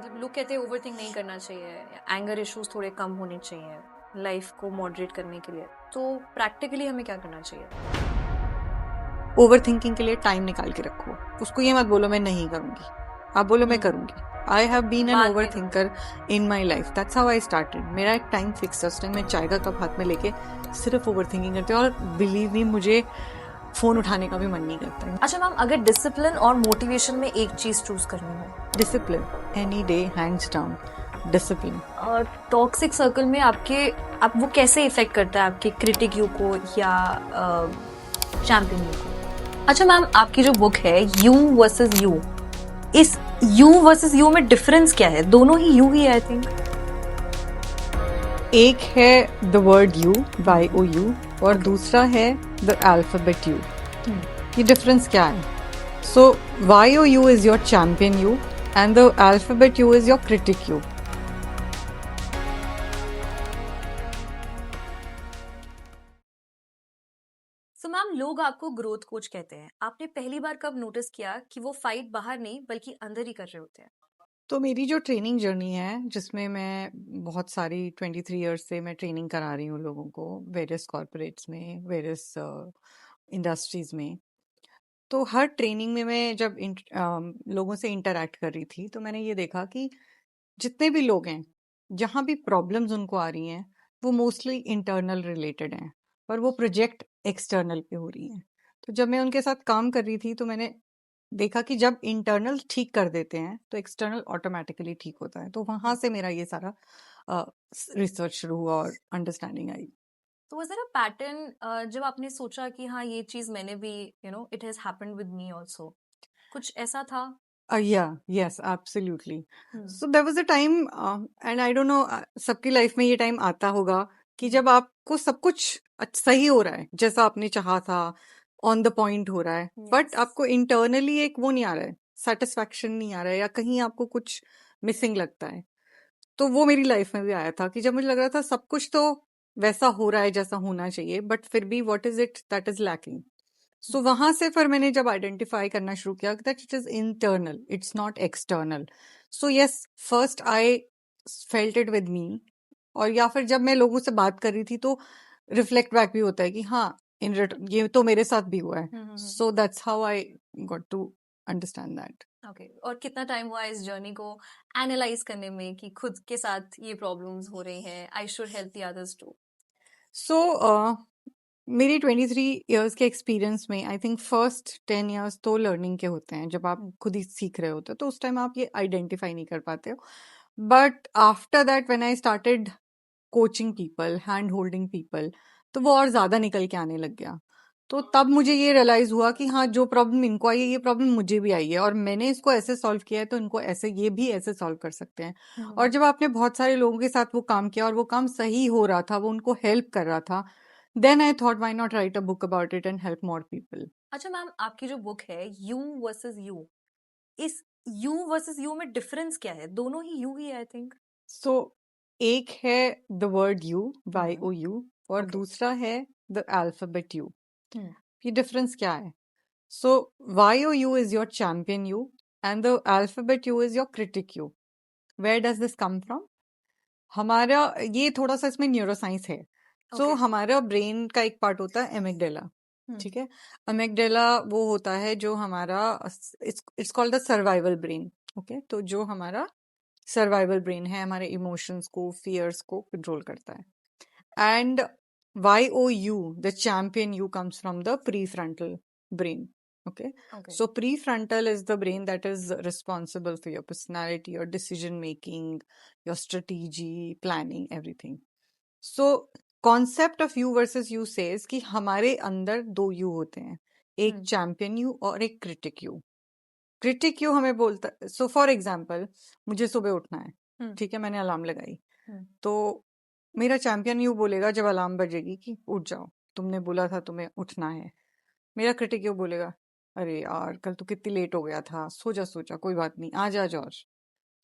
मतलब लोग कहते हैं ओवरथिंक नहीं करना चाहिए, एंगर इश्यूज थोड़े कम होने चाहिए लाइफ को मॉडरेट करने के लिए, तो प्रैक्टिकली हमें क्या करना चाहिए? ओवर थिंकिंग के लिए टाइम निकाल के रखो। उसको ये मत बोलो मैं नहीं करूंगी, आप बोलो मैं करूंगी। आई हैव बीन एन बाद ओवर में thinker in my life, that's how I started. मेरा एक टाइम फिक्स था, उस टाइम मैं चाय का कप हाथ में लेके सिर्फ ओवर थिंकिंग करती हूँ, और बिलीव मी मुझे फोन उठाने का भी मन नहीं करता है। अच्छा मैम, अगर डिसिप्लिन और मोटिवेशन में एक चीज चूज करनी हो? Discipline any day, hands down, discipline. और टॉक्सिक सर्कल में आप वो कैसे इफेक्ट करता है आपके क्रिटिक यू को या चैंपियन यू को? अच्छा मैम, आपकी जो बुक है यू वर्सेस यू, इस यू वर्सेस यू में डिफरेंस क्या है? दोनों ही यू ही है आई थिंक। एक है the word you, Y O U, और दूसरा है द अल्फाबेट यू। ये डिफरेंस क्या है? So Y O U is your champion you and the alphabet U is your critic U. So ma'am, लोग आपको ग्रोथ कोच कहते हैं। आपने पहली बार कब नोटिस किया कि वो फाइट बाहर नहीं बल्कि अंदर ही कर रहे होते हैं? तो मेरी जो ट्रेनिंग जर्नी है, जिसमें मैं बहुत सारी 23 इयर्स से मैं ट्रेनिंग करा रही हूँ लोगों को, वेरियस कॉर्पोरेट्स में, वेरियस इंडस्ट्रीज में। तो हर ट्रेनिंग में मैं जब लोगों से इंटरेक्ट कर रही थी, तो मैंने ये देखा कि जितने भी लोग हैं, जहाँ भी प्रॉब्लम्स उनको आ रही हैं, वो मोस्टली इंटरनल रिलेटेड हैं, पर वो प्रोजेक्ट एक्सटर्नल पे हो रही हैं। तो जब मैं उनके साथ काम कर रही थी, तो मैंने देखा कि जब इंटरनल ठीक कर देते हैं तो एक्सटर्नल ऑटोमेटिकली ठीक होता है। तो वहां से मेरा ये सारा रिसर्च शुरू हुआ और अंडरस्टैंडिंग आई। तो वाज देयर अ पैटर्न जब आपने सोचा कि हाँ ये चीज मैंने भी, it has happened with me also, कुछ ऐसा था? Yeah, yes, absolutely. Hmm. So there was a time, and I don't know, सबकी लाइफ में ये टाइम आता होगा कि जब आपको सब कुछ सही हो रहा है, जैसा आपने चाहा था, ऑन द पॉइंट हो रहा है, बट यस। आपको इंटरनली एक वो नहीं आ रहा है, सेटिस्फैक्शन नहीं आ रहा है, या कहीं आपको कुछ मिसिंग लगता है। तो वो मेरी लाइफ में भी आया था कि जब मुझे लग रहा था सब कुछ तो वैसा हो रहा है जैसा होना चाहिए, बट फिर भी what is it that is lacking. So वहां से फिर मैंने जब आइडेंटिफाई करना शुरू किया that it is internal, it's not external. So yes, first I felt it with me, और या फिर जब मैं लोगों से बात कर रही थी तो रिफ्लेक्ट बैक भी होता है कि हाँ, इन ये तो मेरे साथ भी हुआ है। So that's how I got to understand that. Okay, और कितना टाइम हुआ इस जर्नी को एनालाइज करने में कि खुद के साथ ये प्रॉब्लम्स हो रही हैं, I should help the others to? So मेरी 23 इयर्स के एक्सपीरियंस में आई थिंक फर्स्ट 10 इयर्स तो लर्निंग के होते हैं, जब आप खुद ही सीख रहे होते हो, तो उस टाइम आप ये आइडेंटिफाई नहीं कर पाते हो। But after that when I started coaching people, hand holding people, तो वो और ज्यादा निकल के आने लग गया। तो तब मुझे ये रियलाइज हुआ कि हाँ, जो प्रॉब्लम इनको आई है, ये प्रॉब्लम मुझे भी आई है, और मैंने इसको ऐसे सॉल्व किया है, तो इनको ऐसे, ये भी ऐसे सॉल्व कर सकते हैं। और जब आपने बहुत सारे लोगों के साथ वो काम किया और वो काम सही हो रहा था, वो उनको हेल्प कर रहा था, then I thought why not write a book about it and help more people. अच्छा मैम, आपकी जो बुक है यू वर्सेस यू, इस यू वर्सेस यू में डिफरेंस क्या है? दोनों ही you he I think. So एक है the word you, Y O U, और ओके। दूसरा है द अल्फाबेट यू। हम्म। ये डिफरेंस क्या है? So YOU is your champion you and the alphabet U is your critic you. Where does this come from? हमारा ये थोड़ा सा इसमें न्यूरोसाइंस है। So okay. हमारा ब्रेन का एक पार्ट होता है एमिगडेला, ठीक है। अमिगडेला वो होता है जो हमारा, it's called the survival brain. Okay, तो जो हमारा सर्वाइवल ब्रेन है, हमारे इमोशंस को, फियर्स को कंट्रोल करता है। And YOU, the champion you, comes from the prefrontal brain. Okay. Okay. So prefrontal is the brain that is responsible for your personality, your decision making, your strategy, planning, everything. So concept of you versus you says कि हमारे अंदर दो you होते हैं, एक champion you और एक critic you. Critic you हमें बोलता, सो फॉर एग्जाम्पल, मुझे सुबह उठना है, ठीक है, मैंने अलार्म लगाई, तो मेरा चैंपियन यू बोलेगा जब अलार्म बजेगी कि उठ जाओ, तुमने बोला था तुम्हें उठना है। मेरा क्रिटिक यू बोलेगा, अरे यार कल तो कितनी लेट हो गया था, सो जा कोई बात नहीं, आज आ जाओ।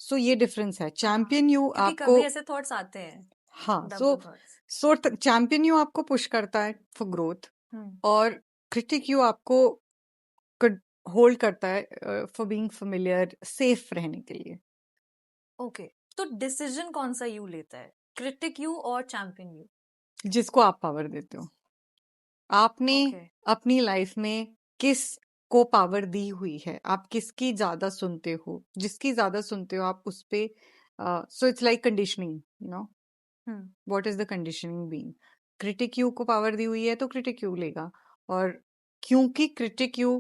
सो ये डिफरेंस है। चैंपियन यू क्योंकि आपको, कभी ऐसे थॉट्स आते हैं, हाँ, double thoughts. So champion you आपको पुश करता है फॉर ग्रोथ, और क्रिटिक यू आपको होल्ड करता है फॉर बीइंग फेमिलियर, सेफ रहने के लिए। ओके, तो डिसीजन कौन सा यू लेता है, क्रिटिक यू और चैंपियन यू? जिसको आप पावर देते हो। आपने ओके, अपनी लाइफ में किस को पावर दी हुई है, आप किसकी ज्यादा सुनते हो, जिसकी ज्यादा सुनते हो आप उस पे। So it's like conditioning, you know, what is the conditioning being. Critic you को पावर दी हुई है तो क्रिटिक यू लेगा। और क्योंकि क्रिटिक यू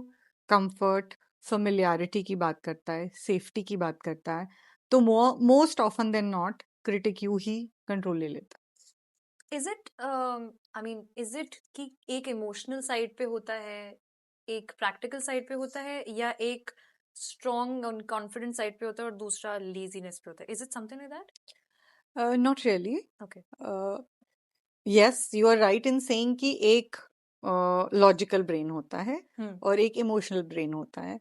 कंफर्ट, फेमिलियरिटी की बात करता है, सेफ्टी की बात करता है, तो most often than not critic you ही कंट्रोल ले लेता is it I mean is it कि एक इमोशनल साइड पे होता है, एक प्रैक्टिकल साइड पे होता है, या एक स्ट्रॉन्ग और कॉन्फिडेंट साइड पे होता है और दूसरा लेजीनेस पे होता है? Is it something like that? है। Not really. Okay. Yes, you are right in saying कि एक लॉजिकल ब्रेन होता है और एक इमोशनल ब्रेन होता है।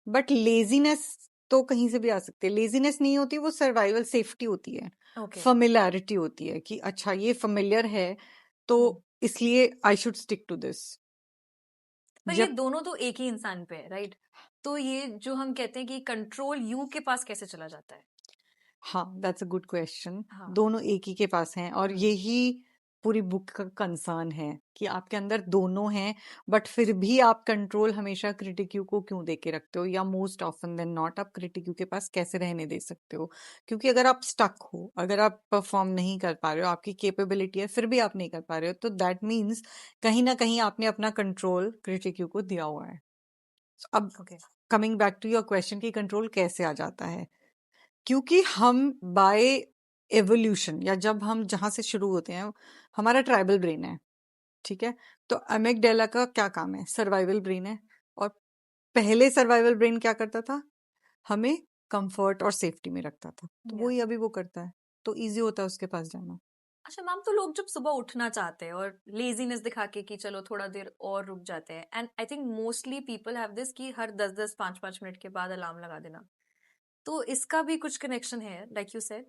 बट लेजीनेस तो कहीं से भी आ सकती है। लेजीनेस नहीं होती, वो सर्वाइवल सेफ्टी होती है, ओके, फेमिलियरिटी होती है कि अच्छा ये फेमिलियर है तो इसलिए I should stick to this. पर ये जब दोनों तो एक ही इंसान पे है, राइट? तो ये जो हम कहते हैं कि कंट्रोल यू के पास कैसे चला जाता है? हाँ, दैट्स अ गुड क्वेश्चन। हाँ। दोनों एक ही के पास हैं और यही पूरी बुक का कंसर्न है कि आपके अंदर दोनों हैं, बट फिर भी आप कंट्रोल हमेशा क्रिटिक्यू को क्यों दे के रखते हो, या मोस्ट ऑफन देन नॉट आप क्रिटिक्यू के पास कैसे रहने दे सकते हो। क्योंकि अगर आप स्टक हो, अगर आप परफॉर्म नहीं कर पा रहे हो, आपकी कैपेबिलिटी है फिर भी आप नहीं कर पा रहे हो, तो दैट मीन्स कहीं ना कहीं आपने अपना कंट्रोल क्रिटिक्यू को दिया हुआ है। अब okay. Coming back to your question कि कंट्रोल कैसे आ जाता है, क्योंकि हम बाय एवोल्यूशन, या जब हम जहां से शुरू होते हैं, हमारा ट्राइबल ब्रेन है, ठीक है। तो अमेगडाला का क्या काम है, सर्वाइवल ब्रेन है। और पहले सर्वाइवल ब्रेन क्या करता था, हमें कंफर्ट और सेफ्टी में रखता था, तो या वही अभी वो करता है, तो इजी होता है उसके पास जाना। अच्छा मैम, तो लोग जब सुबह उठना चाहते हैं और लेजीनेस दिखा के कि चलो थोड़ा देर और रुक जाते हैं, and I think mostly people have this कि हर 10-10 5-5 मिनट के बाद अलार्म लगा देना, तो इसका भी कुछ कनेक्शन है लाइक यू सेड?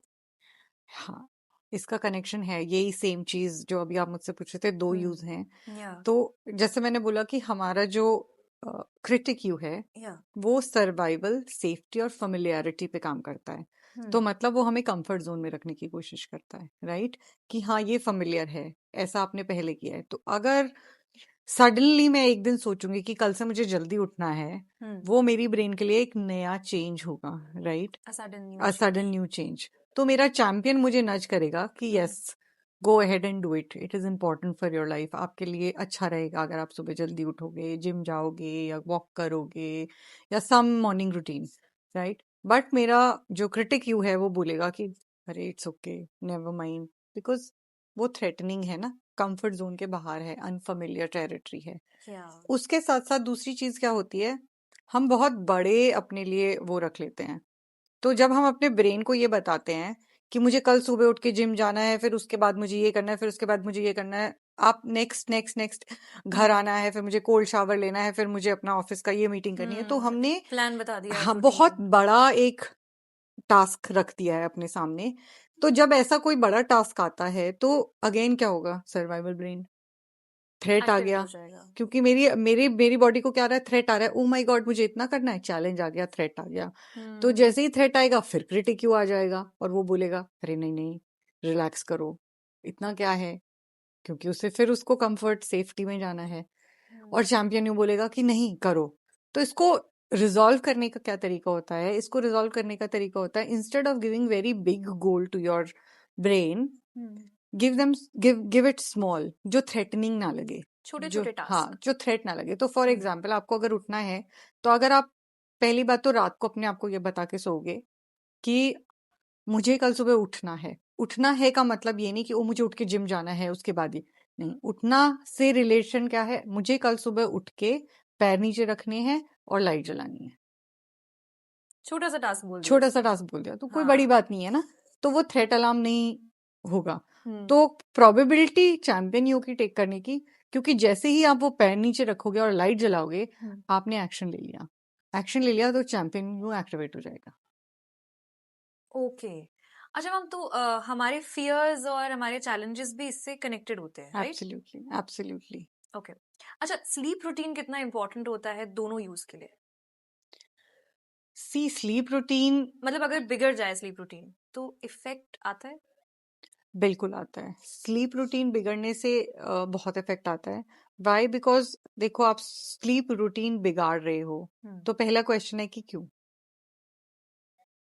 हाँ, इसका कनेक्शन है, यही सेम चीज जो अभी आप मुझसे पूछ रहे थे, दो यूज हैं। या तो जैसे मैंने बोला कि हमारा जो क्रिटिक यू है या वो सर्वाइवल, सेफ्टी और फेमिलियरिटी पे काम करता है। तो मतलब वो हमें कंफर्ट जोन में रखने की कोशिश करता है, राइट, कि हाँ ये फेमिलियर है, ऐसा आपने पहले किया है। तो अगर सडनली मैं एक दिन सोचूंगी कि कल से मुझे जल्दी उठना है, वो मेरी ब्रेन के लिए एक नया चेंज होगा, right, a sudden a new sudden new change. तो मेरा चैंपियन मुझे नज करेगा कि yes, go ahead and do it, it is important for your life, आपके लिए अच्छा रहेगा अगर आप सुबह जल्दी उठोगे, जिम जाओगे या वॉक करोगे या सम मॉर्निंग रूटीन, राइट। बट मेरा जो क्रिटिक यू है वो बोलेगा कि अरे it's okay, never mind, because वो थ्रेटनिंग है ना, कंफर्ट जोन के बाहर है, अनफेमिलियर टेरिटरी है। या उसके साथ साथ दूसरी चीज क्या होती है, हम बहुत बड़े अपने लिए वो रख लेते हैं। तो जब हम अपने ब्रेन को ये बताते हैं कि मुझे कल सुबह उठ के जिम जाना है, फिर उसके बाद मुझे ये करना है, फिर उसके बाद मुझे ये करना है, आप नेक्स्ट नेक्स्ट नेक्स्ट घर आना है, फिर मुझे कोल्ड शावर लेना है, फिर मुझे अपना ऑफिस का ये मीटिंग करनी है, तो हमने प्लान बता दिया, हाँ बहुत रूटीन। बड़ा एक टास्क रख दिया है अपने सामने। तो जब ऐसा कोई बड़ा टास्क आता है तो अगेन क्या होगा, सर्वाइवल ब्रेन, थ्रेट आ एक्टिवेट गया। हो जाएगा। क्योंकि मेरी मेरी मेरी बॉडी को क्या आ रहा है, थ्रेट आ रहा है, ओ माय गॉड मुझे इतना करना है, चैलेंज आ गया, थ्रेट आ गया। तो जैसे ही थ्रेट आएगा फिर क्रिटिक यू आ जाएगा और वो बोलेगा अरे नहीं नहीं, रिलैक्स करो, इतना क्या है, क्योंकि उसे फिर उसको कंफर्ट सेफ्टी में जाना है। और चैंपियन यू बोलेगा कि नहीं करो। तो इसको रिजॉल्व करने का क्या तरीका होता है, इसको रिजॉल्व करने का तरीका होता है, instead of giving very big goal to your brain, give it small, जो थ्रेटनिंग ना लगे, छोटे जो छोटे हाँ टास्क। जो थ्रेट ना लगे। तो फॉर एग्जाम्पल आपको अगर उठना है, तो अगर आप पहली बात तो रात को अपने आप को ये बता के सोओगे कि मुझे कल सुबह उठना है। उठना है का मतलब ये नहीं कि वो मुझे उठ के जिम जाना है उसके बाद ही, नहीं, उठना से रिलेशन क्या है, मुझे कल सुबह उठ के पैर नीचे रखने हैं और लाइट जलानी है। छोटा सा टास्क बोल दिया छोटा सा उसको। टास्क बोल दिया तो कोई बड़ी हाँ। बात नहीं है ना, तो वो थ्रेट अलार्म नहीं होगा। हम्म। तो प्रोबेबिलिटी चैंपियन यू की टेक करने की, क्योंकि जैसे ही आप वो पैर नीचे रखोगे और लाइट जलाओगे, आपने एक्शन ले लिया, एक्शन ले लिया तो चैंपियन यू एक्टिवेट हो जाएगा। ओके। अच्छा मैम, तो हमारे फियर्स और हमारे चैलेंजेस भी इससे कनेक्टेड होते हैं, राइट? Absolutely absolutely. ओके। अच्छा, स्लीप रूटीन कितना इंपॉर्टेंट होता है दोनों यूज के लिए? सी स्लीप रूटीन मतलब अगर बिगड़ जाए स्लीप रूटीन तो इफेक्ट आता है? बिल्कुल आता है। स्लीप रूटीन बिगड़ने से बहुत इफेक्ट आता है। वाई? बिकॉज देखो, आप स्लीप रूटीन बिगाड़ रहे हो, तो पहला क्वेश्चन है कि क्यों?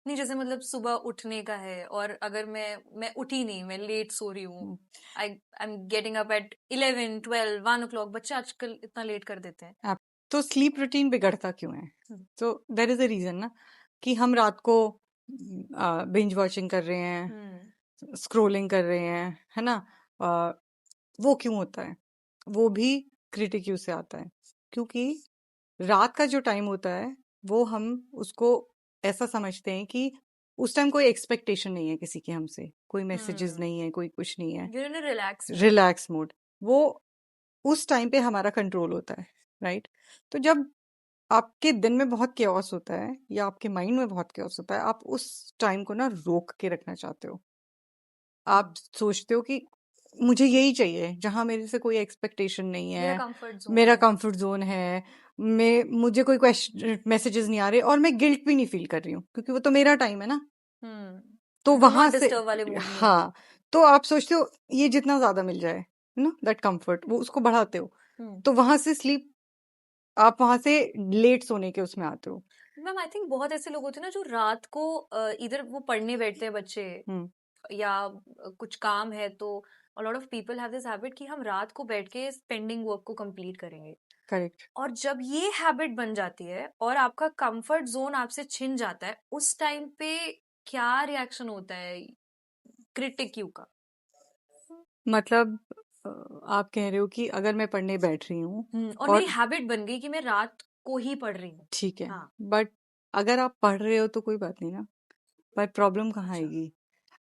नहीं, जैसे मतलब सुबह उठने का है और अगर मैं उठी नहीं, मैं लेट सो रही हूँ, I am getting up at 11 12 1 o'clock, बच्चे आजकल इतना लेट कर देते हैं। आप तो स्लीप रूटीन बिगड़ता क्यों है? हम्म, तो देयर इज अ रीजन ना, कि हम रात को बिंज वॉचिंग कर रहे हैं, हम्म, स्क्रोलिंग कर रहे हैं, है ना? अ, वो क्यों होता है? वो भी क्रिटिक यू से आता है, क्योंकि रात का जो टाइम होता है वो हम उसको ऐसा समझते हैं कि उस टाइम कोई एक्सपेक्टेशन नहीं है किसी की हमसे, कोई मैसेजेस नहीं है, कोई कुछ नहीं है, you're in a relaxed mood. Relax mode. वो उस टाइम पे हमारा कंट्रोल होता है, राइट? तो जब आपके दिन में बहुत केओस होता है या आपके माइंड में बहुत केओस होता है, आप उस टाइम को ना रोक के रखना चाहते हो। आप सोचते हो कि मुझे यही चाहिए, जहां मेरे से कोई एक्सपेक्टेशन नहीं मेरा है, कंफर्ट जोन मेरा है। कंफर्ट जोन है, मैं मुझे कोई क्वेश्चन मैसेजेस नहीं आ रहे और मैं गिल्ट भी नहीं फील कर रही हूँ, क्योंकि वो तो मेरा टाइम है ना। तो डू वहां नॉट से डिस्टर्ब वाले मूड में हो। हाँ, तो आप सोचते हो ये जितना ज्यादा मिल जाए ना, दैट कंफर्ट, वो उसको बढ़ाते हो। तो वहां से स्लीप, आप वहां से लेट सोने के उसमें आते हो। मैम आई थिंक बहुत ऐसे लोग होते हैं ना जो रात को इधर वो पढ़ने बैठते हैं बच्चे, या कुछ काम है तो a lot of people have this habit कि हम रात को बैठ के पेंडिंग वर्क को कंप्लीट करेंगे। करेक्ट। और जब ये हैबिट बन जाती है और आपका कंफर्ट जोन आपसे छिन जाता है, उस टाइम पे क्या रिएक्शन होता है क्रिटिक यू का? मतलब आप कह रहे हो कि अगर मैं पढ़ने बैठ रही हूँ और मेरी हैबिट बन गई कि मैं रात को ही पढ़ रही हूँ। ठीक है, हाँ। बट अगर आप पढ़ रहे हो तो कोई बात नहीं ना, पर प्रॉब्लम कहाँ अच्छा, आएगी?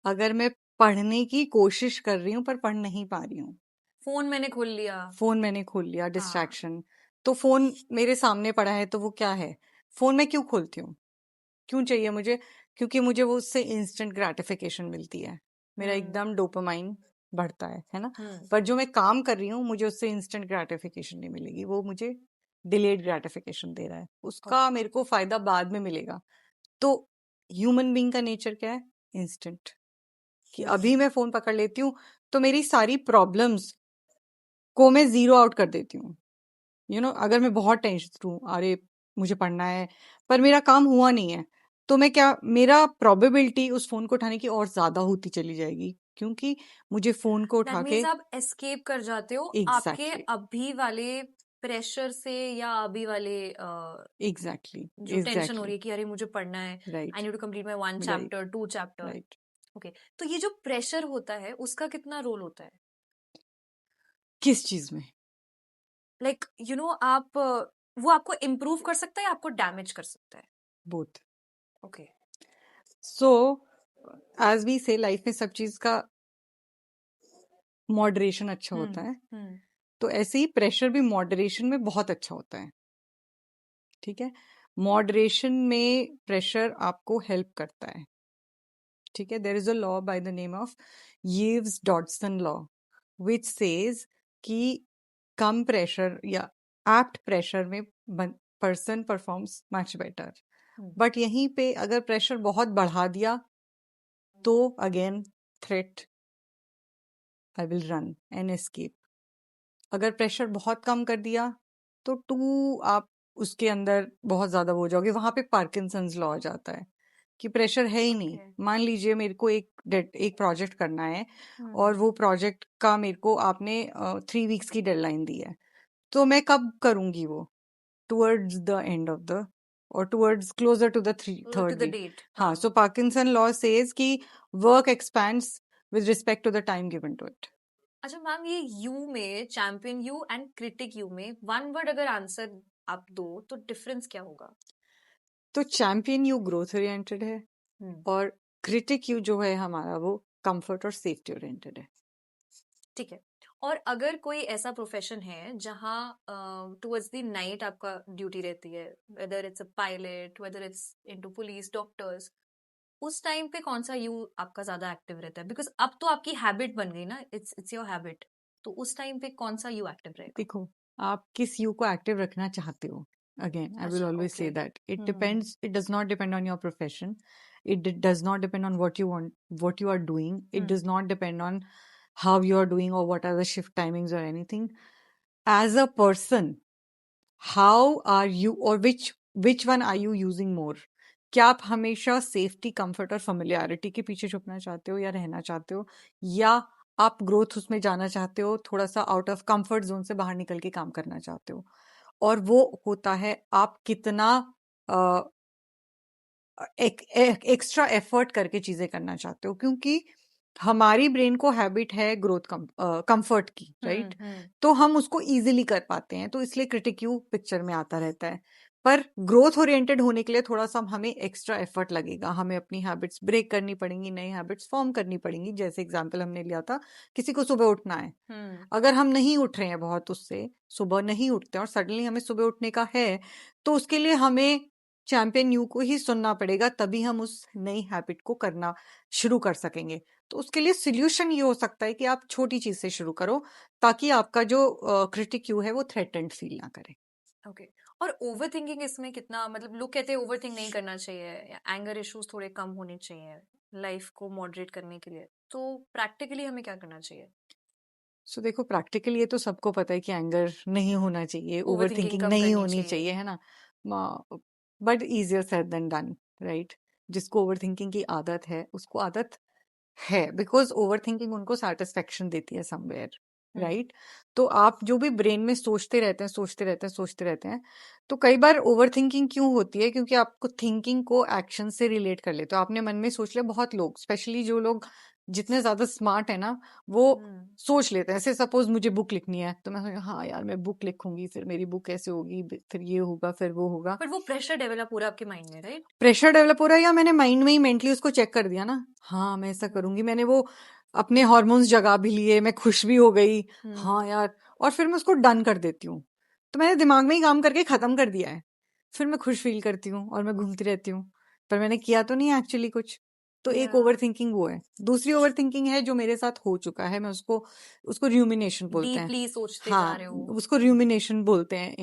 अगर मैं पढ़ने की कोशिश कर रही हूँ पर पढ़ नहीं पा रही हूँ, फोन मैंने खोल लिया। फोन मैंने खोल लिया, हाँ। डिस्ट्रैक्शन। तो फोन मेरे सामने पड़ा है तो वो क्या है? फोन मैं क्यों खोलती हूँ? क्यों चाहिए मुझे? क्योंकि मुझे वो उससे इंस्टेंट ग्रेटिफिकेशन मिलती है, मेरा एकदम डोपामाइन बढ़ता है ना? पर जो मैं काम कर रही हूँ मुझे उससे इंस्टेंट ग्रेटिफिकेशन नहीं मिलेगी, वो मुझे डिलेड ग्रेटिफिकेशन दे रहा है, उसका मेरे को फायदा बाद में मिलेगा। तो ह्यूमन बीइंग का नेचर क्या है? इंस्टेंट। कि अभी मैं फोन पकड़ लेती हूँ तो मेरी सारी प्रॉब्लम्स को मैं जीरो आउट कर देती हूँ। अगर मैं बहुत टेंशन हूँ, अरे मुझे पढ़ना है पर मेरा काम हुआ नहीं है, तो मैं क्या, मेरा प्रोबेबिलिटी उस फोन को उठाने की और ज्यादा होती चली जाएगी, क्योंकि मुझे फोन को दैट उठा के मीन्स आप एस्केप कर जाते हो आपके एग्जैक्टली अभी वाले प्रेशर से, या अभी वाले एग्जैक्टली जो टेंशन हो एग्जैक्टली रही है कि अरे मुझे पढ़ना है, I right need to complete my 1 right chapter 2 chapter. Right. Okay, तो ये जो प्रेशर होता है उसका कितना रोल होता है? किस चीज में? लाइक आप वो आपको इम्प्रूव कर सकता है या आपको डैमेज कर सकता है? Both. Okay. So as we say, life में सब चीज का मॉडरेशन अच्छा होता है, तो ऐसे ही प्रेशर भी मॉडरेशन में बहुत अच्छा होता है। ठीक है, मॉडरेशन में प्रेशर आपको हेल्प करता है। ठीक है, there is a law by the name of यीव्स डॉडसन लॉ, विच सेज कि कम प्रेशर या एप्ट प्रेशर में person performs much better. But यहीं पे अगर प्रेशर बहुत बढ़ा दिया तो again threat, I will run and escape. अगर प्रेशर बहुत कम कर दिया तो आप उसके अंदर बहुत ज्यादा हो जाओगे, वहां पे पार्किंसंस लॉ आ जाता है कि प्रेशर है ही नहीं। मान लीजिए मेरे को एक प्रोजेक्ट करना है और वो प्रोजेक्ट का मेरे को आपने 3 वीक्स की डेडलाइन दी है, तो मैं कब करूंगी वो? Towards the end of the, और towards closure to the to third the week. Date. हाँ, सो पार्किंसन लॉ सेज कि work expands with respect to the time given to it. अच्छा मैम, ये यू में champion you and critic you में one word अगर answer आप दो तो डिफरेंस क्या होगा? तो चैंपियन यू ग्रोथ ओरिएंटेड है और क्रिटिक यू जो है हमारा, वो कंफर्ट और सेफ्टी ओरिएंटेड है। ठीक है। और अगर कोई ऐसा प्रोफेशन है जहाँ टुवर्ड्स द नाइट आपका ड्यूटी रहती है, whether it's a pilot, whether it's into police, doctors, उस टाइम पे कौन सा यू आपका ज्यादा एक्टिव रहता है? बिकॉज अब तो आपकी हैबिट बन गई ना, इट्स योर हैबिट, तो उस टाइम पे कौन सा यू एक्टिव रहेगा? देखो, आप किस यू को एक्टिव रखना चाहते हो? Again, I will अच्छा, always say okay. that it hmm depends. It does not depend on your profession. Does not depend on what you want, what you are doing. It does not depend on how you are doing or what are the shift timings or anything. As a person, how are you, or which one are you using more? क्या आप हमेशा safety, comfort और familiarity के पीछे छुपना चाहते हो या रहना चाहते हो, या आप ग्रोथ उसमें जाना चाहते हो, थोड़ा सा आउट ऑफ कंफर्ट जोन से बाहर निकल के काम करना चाहते हो? और वो होता है आप कितना एक्स्ट्रा एफर्ट करके चीजें करना चाहते हो, क्योंकि हमारी ब्रेन को हैबिट है ग्रोथ कंफर्ट की, राइट? तो हम उसको इजीली कर पाते हैं, तो इसलिए क्रिटिक्यू पिक्चर में आता रहता है। पर ग्रोथ ओरिएंटेड होने के लिए थोड़ा सा हमें एक्स्ट्रा एफर्ट लगेगा, हमें अपनी हैबिट्स ब्रेक करनी पड़ेंगी, नई हैबिट्स फॉर्म करनी पड़ेंगी। जैसे एग्जांपल हमने लिया था, किसी को सुबह उठना है, अगर हम नहीं उठ रहे हैं बहुत, उससे सुबह नहीं उठते और सडनली हमें सुबह उठने का है, तो उसके लिए हमें चैंपियन यू को ही सुनना पड़ेगा, तभी हम उस नई हैबिट को करना शुरू कर सकेंगे। तो उसके लिए सोल्यूशन ये हो सकता है कि आप छोटी चीज से शुरू करो, ताकि आपका जो क्रिटिक यू है वो थ्रेटेंड फील ना करे। ओके। और ओवर थिंकिंग इसमें कितना, मतलब लोग कहते हैं ओवर थिंक नहीं करना चाहिए या एंगर इश्यूज थोड़े कम होने चाहिए लाइफ को मॉडरेट करने के लिए, तो प्रैक्टिकली हमें क्या करना चाहिए? सो देखो, प्रैक्टिकली ये तो सबको पता है कि एंगर नहीं होना चाहिए, ओवर ओवर थिंकिंग थिंकिंग कम नहीं करनी होनी चाहिए। चाहिए, है ना? But easier said than done, right? जिसको ओवर थिंकिंग की आदत है, उसको आदत है, बिकॉज ओवर थिंकिंग उनको सेटिस्फेक्शन देती है समवेयर, राइट? तो आप जो भी ब्रेन में सोचते रहते हैं, सोचते रहते हैं, सोचते रहते हैं, तो कई बार ओवर थिंकिंग क्यों होती है? क्योंकि आपको थिंकिंग को एक्शन से रिलेट कर लेते हो। आपने मन में सोच लिया, बहुत लोग, स्पेशली जो लोग जितने ज्यादा स्मार्ट है ना, वो सोच लेते हैं। ऐसे सपोज मुझे बुक लिखनी है, तो मैं सोचूं, हाँ यार मैं बुक लिखूंगी, फिर मेरी बुक कैसे होगी, फिर ये होगा, फिर वो होगा। बट वो प्रेशर डेवलप हो रहा है आपके माइंड में, राइट? प्रेशर डेवलप हो रहा है, या मैंने माइंड में ही मेंटली उसको चेक कर दिया ना, हाँ मैं ऐसा करूंगी, मैंने वो अपने हार्मोन्स जगा भी लिए, मैं खुश भी हो गई, हाँ यार, और फिर मैं उसको डन कर देती हूँ। तो मैंने दिमाग में ही काम करके खत्म कर दिया है, फिर मैं खुश फील करती हूँ और मैं घूमती रहती हूँ, पर मैंने किया तो नहीं एक्चुअली कुछ। तो एक ओवर थिंकिंग वो है। दूसरी ओवर थिंकिंग है जो मेरे साथ हो चुका है, मैं उसको उसको र्यूमिनेशन बोलते हैं। डीपली सोचते जा हाँ, रहे हो। उसको र्यूमिनेशन बोलते हैं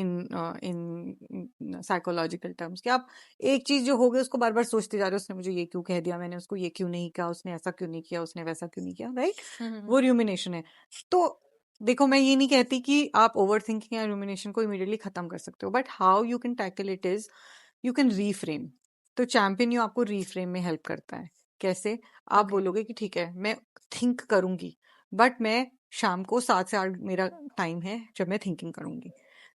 इन साइकोलॉजिकल टर्म्स, कि आप एक चीज जो हो गई उसको बार बार सोचते जा रहे हो, उसने मुझे ये क्यों कह दिया, मैंने उसको ये क्यों नहीं कहा, उसने ऐसा क्यों नहीं किया, उसने वैसा क्यों नहीं किया, राइट? वो र्यूमिनेशन है। तो देखो, मैं ये नहीं कहती कि आप ओवर थिंकिंग या र्यूमिनेशन को इमीडिएटली खत्म कर सकते हो, but how you can tackle it is you can reframe. तो चैंपियन यू आपको रीफ्रेम में हेल्प करता है। कैसे? आप बोलोगे कि ठीक है, मैं थिंक करूंगी, बट मैं शाम को 7 से 8 मेरा टाइम है जब मैं थिंकिंग करूंगी।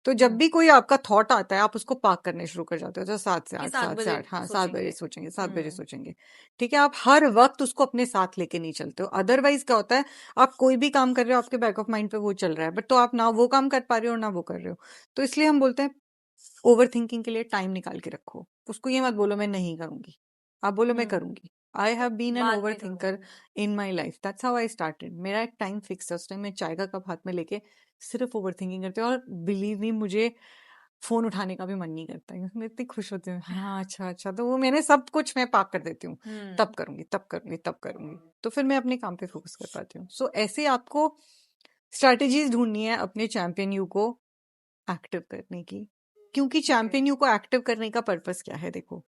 तो जब भी कोई आपका थॉट आता है, आप उसको पार्क करने शुरू कर जाते हो, तो 7 से 8, 7 से 8, हाँ 7 बजे सोचेंगे, 7 बजे सोचेंगे, ठीक है? आप हर वक्त उसको अपने साथ लेके नहीं चलते हो। अदरवाइज क्या होता है, आप कोई भी काम कर रहे हो, आपके बैक ऑफ माइंड पे वो चल रहा है, बट तो आप ना वो काम कर पा रहे हो ना वो कर रहे हो। तो इसलिए हम बोलते हैं ओवर थिंकिंग के लिए टाइम निकाल के रखो। उसको ये मत बोलो मैं नहीं करूंगी, आप बोलो मैं करूंगी। आई हैव बीन एन बाद ओवर में thinker in my life, that's how I started. मेरा एक टाइम फिक्स है, उस टाइम मैं चाय का कप हाथ में लेके सिर्फ ओवर थिंकिंग करती हूँ, और बिलीव मी, मुझे फोन उठाने का भी मन नहीं करता, क्योंकि मैं इतनी खुश होती हूँ, हाँ अच्छा अच्छा, तो वो मैंने सब कुछ मैं पाक कर देती हूँ, तब करूंगी, तब करूंगी, तब करूंगी, तो फिर मैं अपने काम पे फोकस कर पाती हूँ। सो ऐसे आपको स्ट्रैटेजीज ढूंढनी है अपने चैंपियन यू को एक्टिव करने की, क्योंकि चैंपियन यू को एक्टिव करने का पर्पस क्या है? देखो,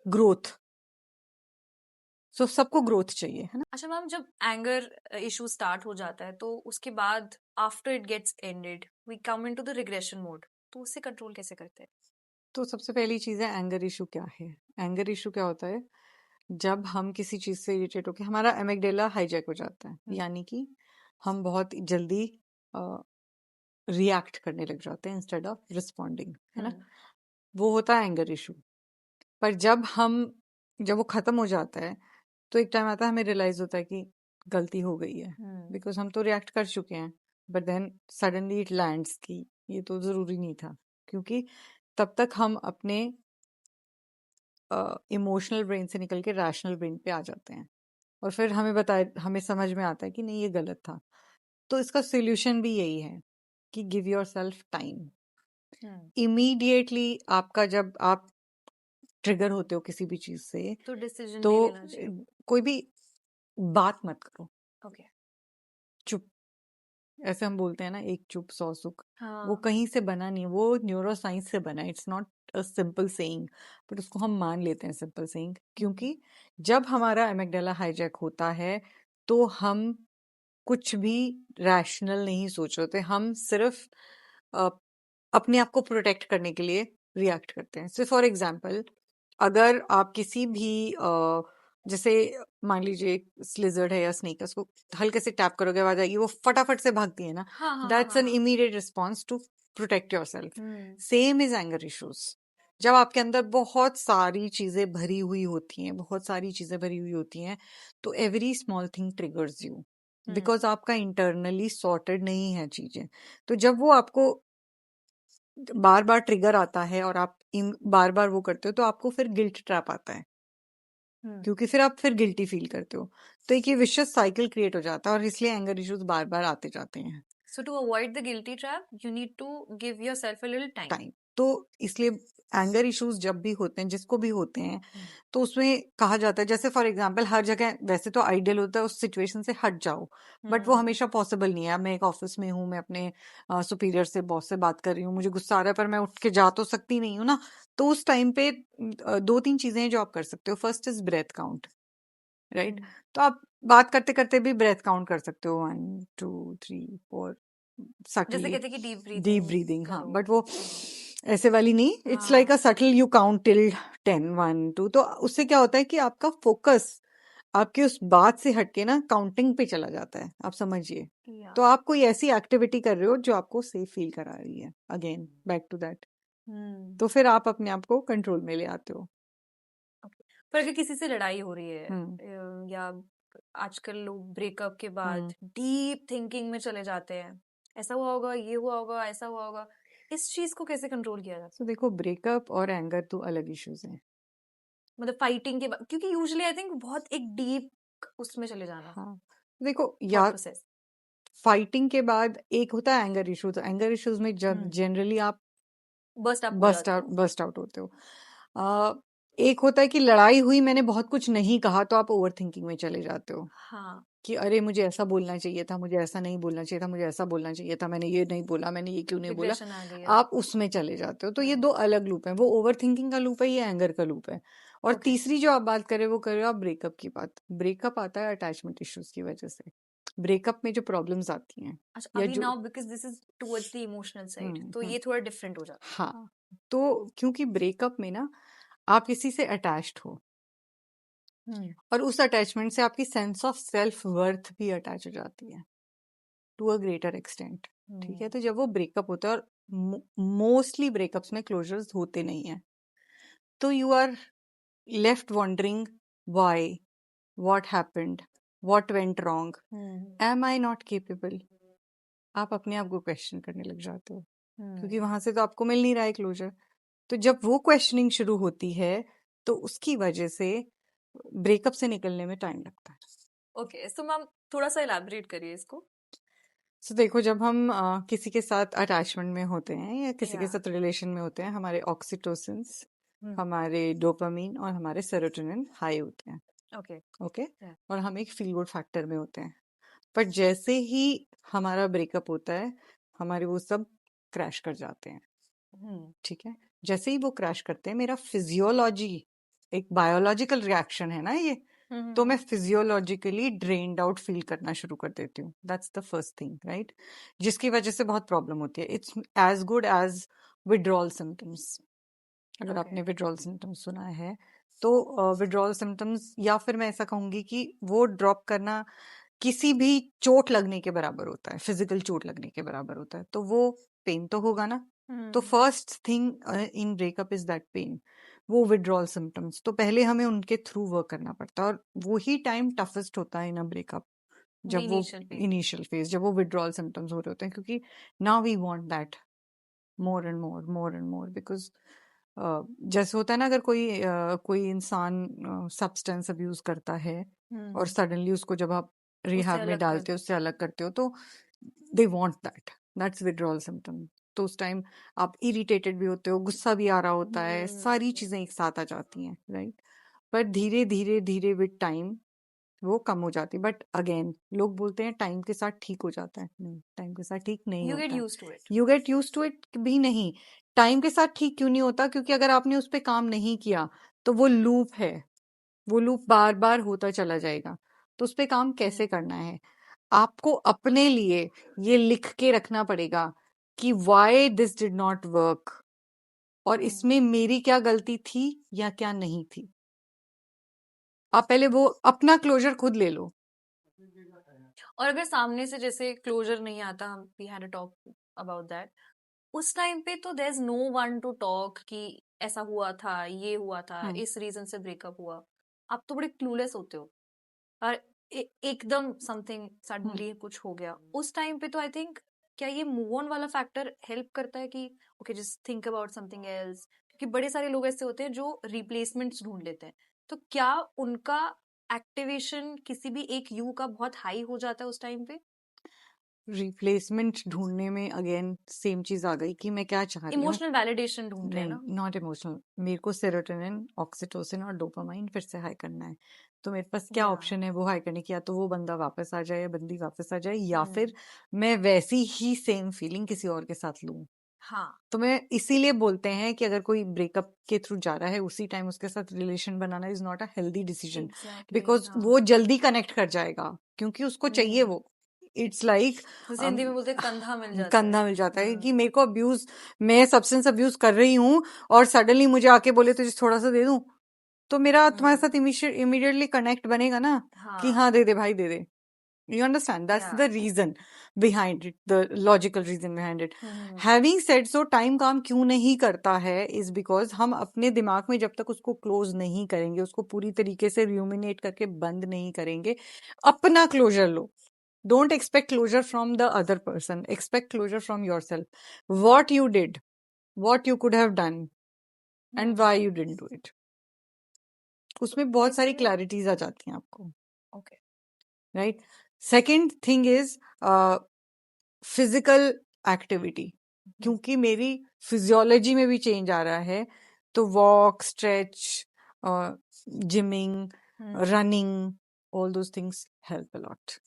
ग्रोथ। सो सबको ग्रोथ चाहिए, है ना? अच्छा मैम, जब एंगर इशू स्टार्ट हो जाता है तो उसके बाद after it gets ended we come into the regression mode, तो उसे कंट्रोल कैसे करते हैं? तो सबसे पहली चीज है, एंगर इशू क्या है? एंगर इशू क्या होता है? जब हम किसी चीज से इरिटेट होकर हमारा एमिगडेला हाईजैक हो जाता है, यानी कि हम बहुत जल्दी रिएक्ट करने लग जाते हैं इंस्टेड ऑफ रिस्पॉन्डिंग, है ना? वो होता है एंगर इशू। पर जब वो खत्म हो जाता है, तो एक टाइम आता है हमें रियलाइज होता है कि गलती हो गई है, बिकॉज हम तो रिएक्ट कर चुके हैं। But then suddenly it lands की ये तो जरूरी नहीं था, क्योंकि तब तक हम अपने इमोशनल ब्रेन से निकल के रैशनल ब्रेन पे आ जाते हैं, और फिर हमें समझ में आता है कि नहीं ये गलत था। तो इसका सोल्यूशन भी यही है कि give your self time. Immediately आपका, जब आप ट्रिगर होते हो किसी भी चीज से, तो डिसीजन तो नहीं लेना चाहिए। कोई भी बात मत करो, ओके। चुप ऐसे हम बोलते हैं ना, एक चुप सौ सुख, वो हाँ कहीं से बना नहीं, वो न्यूरो साइंस से बना है। It's not a simple saying, but उसको हम मान लेते हैं सिंपल सेइंग, क्योंकि जब हमारा एमिगडाला हाईजैक होता है तो हम कुछ भी रैशनल नहीं सोच रहे होते, हम सिर्फ अ, अपने आप को प्रोटेक्ट करने के लिए रिएक्ट करते हैं। सो फॉर एग्जाम्पल, अगर आप किसी भी जैसे मान लीजिए स्लिजर्ड है या स्नेक है, उसको हल्के से टैप करोगे आवाज आएगी, वो फटाफट से भागती है ना, हाँ हाँ हाँ दैट्स एन हाँ। Immediate response to protect yourself. Hmm same is anger issues. जब आपके अंदर बहुत सारी चीजें भरी हुई होती हैं, बहुत सारी चीजें भरी हुई होती हैं, तो every small thing triggers you, because आपका इंटरनली सॉर्टेड नहीं है चीजें। तो जब वो आपको बार बार ट्रिगर आता है और आप इन बार बार वो करते हो, तो आपको फिर गिल्ट ट्रैप आता है, हम्म। क्योंकि फिर आप फिर गिल्टी फील करते हो। तो एक ये विशियस साइकिल क्रिएट हो जाता है, और इसलिए एंगर इश्यूज बार बार आते जाते हैं। So to avoid the guilty trap, you need to give yourself a little time. Time, तो इसलिए एंगर इश्यूज जब भी होते हैं, जिसको भी होते हैं, हम्म तो उसमें कहा जाता है, जैसे फॉर एग्जांपल हर जगह वैसे तो आइडियल होता है उस सिचुएशन से हट जाओ, बट वो हम्म हमेशा पॉसिबल नहीं है। अब मैं एक ऑफिस में हूँ, मैं अपने सुपीरियर से, बॉस से बात कर रही हूँ, मुझे गुस्सा आ रहा है, पर मैं उठ के जा तो सकती नहीं हूँ ना। तो उस टाइम पे दो तीन चीजें हैं जो आप कर सकते हो। First is breath count, right? Hmm. तो आप बात करते करते भी ब्रेथ काउंट कर सकते हो, 1 2 3 4, जैसे सटली कहते हैं कि डीप डीप ब्रीथिंग ब्रीदिंग। हाँ, करो। बट वो ऐसे वाली नहीं, इट्स लाइक हाँ a subtle, you count till 10 1 2। तो उससे क्या होता है कि आपका फोकस आपकी उस बात से हटके ना काउंटिंग पे चला जाता है, आप समझिए। या तो आप कोई ऐसी एक्टिविटी कर रहे हो जो आपको सेफ फील करा रही है, अगेन बैक टू दैट। हम्म। तो फिर आप अपने आप को कंट्रोल में ले आते हो। पर अगर किसी से लड़ाई हो रही है हम्म या आजकल लोग ब्रेकअप के बाद हम्म डीप थिंकिंग में चले जाते हैं, ऐसा हुआ होगा, ये हुआ होगा, ऐसा हुआ होगा, इस चीज को कैसे कंट्रोल किया जा तो सकता देखो, ब्रेकअप और एंगर तो अलग इश्यूज हैं। है? मतलब फाइटिंग के बाद, क्योंकि यूजुअली आई थिंक बहुत एक डीप उसमें चले जाना, हाँ, देखो थॉट या प्रोसेस। फाइटिंग के बाद एक होता है एंगर इश्यूज। एंगर इश्यूज में जब जनरली आप बस्ट अप हो जाते हो। बस्ट आउट होते हो। अ, एक होता है कि लड़ाई हुई, मैंने बहुत कुछ नहीं कहा, तो आप ओवर थिंकिंग में चले जाते हो हाँ कि अरे मुझे ऐसा बोलना चाहिए था, मुझे ऐसा नहीं बोलना चाहिए था, मुझे ऐसा बोलना चाहिए था, मैंने ये नहीं बोला, मैंने ये क्यों नहीं बोला। डिप्रेशन आ गई है। आप उसमें चले जाते हो। तो ये दो अलग लूप हैं, वो ओवर थिंकिंग का लूप है, ये एंगर का लूप है। और ओके। तीसरी जो आप बात कर रहे हो, वो कर रहे हो आप ब्रेकअप की बात। ब्रेकअप आता है अटैचमेंट इश्यूज की वजह से। ब्रेकअप में जो प्रॉब्लम्स आती हैं, अच्छा, या अभी जो now because this is towards the emotional side, तो हम्म, ये थोड़ा डिफरेंट हो जाता हाँ, तो क्योंकि ब्रेकअप में ना आप किसी से अटैच्ड हो, है। और उस अटैचमेंट से आपकी सेंस ऑफ सेल्फ वर्थ भी अटैच हो जाती है टू अ ग्रेटर एक्सटेंट। ठीक है, तो जब वो ब्रेकअप होता है, और मोस्टली ब्रेकअप्स में क्लोजर्स होते नहीं है, तो you are left wondering why, what happened, what went wrong, am I not capable. आप अपने आप को क्वेश्चन करने लग जाते हो, क्योंकि वहां से तो आपको मिल नहीं रहा है क्लोजर। तो जब वो क्वेश्चनिंग शुरू होती है, तो उसकी वजह से ब्रेकअप से निकलने में टाइम लगता है। ओके, सो मैम थोड़ा सा इलैबोरेट करिए इसको। तो देखो, जब हम किसी के साथ अटैचमेंट में होते हैं या किसी के या साथ रिलेशन में होते हैं, हमारे ऑक्सीटोसिन्स, हम्म। हमारे डोपामीन और हमारे सेरोटोनिन हाई होते हैं। ओके। ओके, या और हम एक फील गुड फैक्टर में होते हैं। पर जैसे ही हमारा ब्रेकअप होता है, हमारे वो सब क्रैश कर जाते हैं। हम्म ठीक है, जैसे ही वो क्रैश करते हैं, मेरा फिजियोलॉजी, एक बायोलॉजिकल रिएक्शन है ना ये, तो मैं फिजियोलॉजिकली ड्रेन्ड आउट फील करना शुरू कर देती हूँ। That's the first thing, right? जिसकी वजह से बहुत प्रॉब्लम होती है। It's as good as withdrawal symptoms. अगर ओके। आपने विड्रॉल सिम्टम्स सुना है, तो विड्रॉल सिम्टम्स, या फिर मैं ऐसा कहूंगी कि वो ड्रॉप करना किसी भी चोट लगने के बराबर होता है, फिजिकल चोट लगने के बराबर होता है। तो वो पेन तो होगा ना। तो first thing in breakup is that pain, वो विड्रॉल सिम्टम्स। तो पहले हमें उनके थ्रू वर्क करना पड़ता है, और वही टाइम टफेस्ट होता है इन अ ब्रेकअप, द जब वो इनिशियल फेज। इनिशियल फेज, जब वो विड्रॉल सिम्टम्स हो रहे होते हैं, क्योंकि now we want that more and more, more and more, because जैसे होता है ना, अगर कोई इंसान सब्सटेंस अब्यूज करता है, और सडनली उसको जब आप उससे रिहैब में अलग कर डालते हो, उससे अलग करते हो, तो they want that, that's withdrawal symptom. तो उस टाइम आप इरिटेटेड भी होते हो, गुस्सा भी आ रहा होता है, सारी चीजें एक साथ आ जाती हैं, राइट? पर धीरे धीरे धीरे विद टाइम वो कम हो जाती है। बट अगेन लोग बोलते हैं टाइम के साथ ठीक हो जाता है, नहीं, टाइम के साथ ठीक नहीं यू गेट होता है। Used to it. You get used to it भी नहीं, टाइम के साथ ठीक क्यों नहीं होता? क्योंकि अगर आपने उस पर काम नहीं किया तो वो लूप है, वो लूप बार बार होता चला जाएगा। तो उस पर काम कैसे करना है? आपको अपने लिए ये लिख के रखना पड़ेगा कि why this did not work, और इसमें मेरी क्या गलती थी या क्या नहीं थी। आप पहले वो अपना क्लोजर खुद ले लो। और अगर सामने से जैसे क्लोजर नहीं आता, हम we had a talk about that, उस टाइम पे तो there is no one to talk कि ऐसा हुआ था, ये हुआ था, इस रीजन से ब्रेकअप हुआ। आप तो बड़े क्लूलेस होते हो और एकदम समथिंग सडनली कुछ हो गया उस टाइम पे। तो आई थिंक क्या ये मूव ऑन वाला फैक्टर हेल्प करता है कि okay just think about something else, क्योंकि बड़े सारे लोग ऐसे होते हैं जो रिप्लेसमेंट्स ढूंढ लेते हैं। तो क्या उनका एक्टिवेशन किसी भी एक यू का बहुत हाई हो जाता है उस टाइम पे? रिप्लेसमेंट ढूंढने में अगेन सेम चीज आ गई कि मैं क्या चाह रही हूँ। इमोशनल वैलिडेशन ढूंढ रहे हैं नहीं, ना। Not emotional. मेरे को सेरोटोनिन, ऑक्सीटोसिन और डोपामाइन फिर से हाई करना है। तो मेरे पास क्या या ऑप्शन है वो हाई करने की? या तो वो बंदा वापस आ जाए या बंदी वापस आ जाए, या फिर मैं वैसी ही सेम फीलिंग किसी और के साथ लूं। हाँ तो मैं इसीलिए बोलते हैं कि अगर कोई ब्रेकअप के थ्रू जा रहा है उसी टाइम उसके साथ relation banana is not a healthy decision, exactly. Because हाँ वो जल्दी कनेक्ट कर जाएगा क्योंकि उसको चाहिए वो। इट्स लाइक जैसे हिंदी में बोलते हैं कंधा मिल जाता है। कंधा मिल जाता है कि मेरे को अब्यूज, मैं सब्सटेंस अब्यूज कर रही हूँ और सडनली मुझे आके बोले तुझे थोड़ा सा दे दूं, तो मेरा तुम्हारे साथ इमीडिएटली कनेक्ट बनेगा ना कि हाँ हाँ दे दे भाई दे दे। You understand? That's या the reason behind it, the logical reason behind it. Having said so, time काम क्यों नहीं करता है is because हम अपने दिमाग में जब तक उसको क्लोज नहीं करेंगे, उसको पूरी तरीके से ruminate करके बंद नहीं करेंगे, अपना क्लोजर लो। Don't expect closure from the other person. Expect closure from yourself. What you did, what you could have done, and why you didn't do it. उसमें बहुत सारी इसलिए क्लैरिटीज आ जाती हैं आपको, okay right? Second thing is physical activity, क्योंकि मेरी physiology में भी चेंज आ रहा है, तो walk, stretch, gymming, running, all those things help a lot.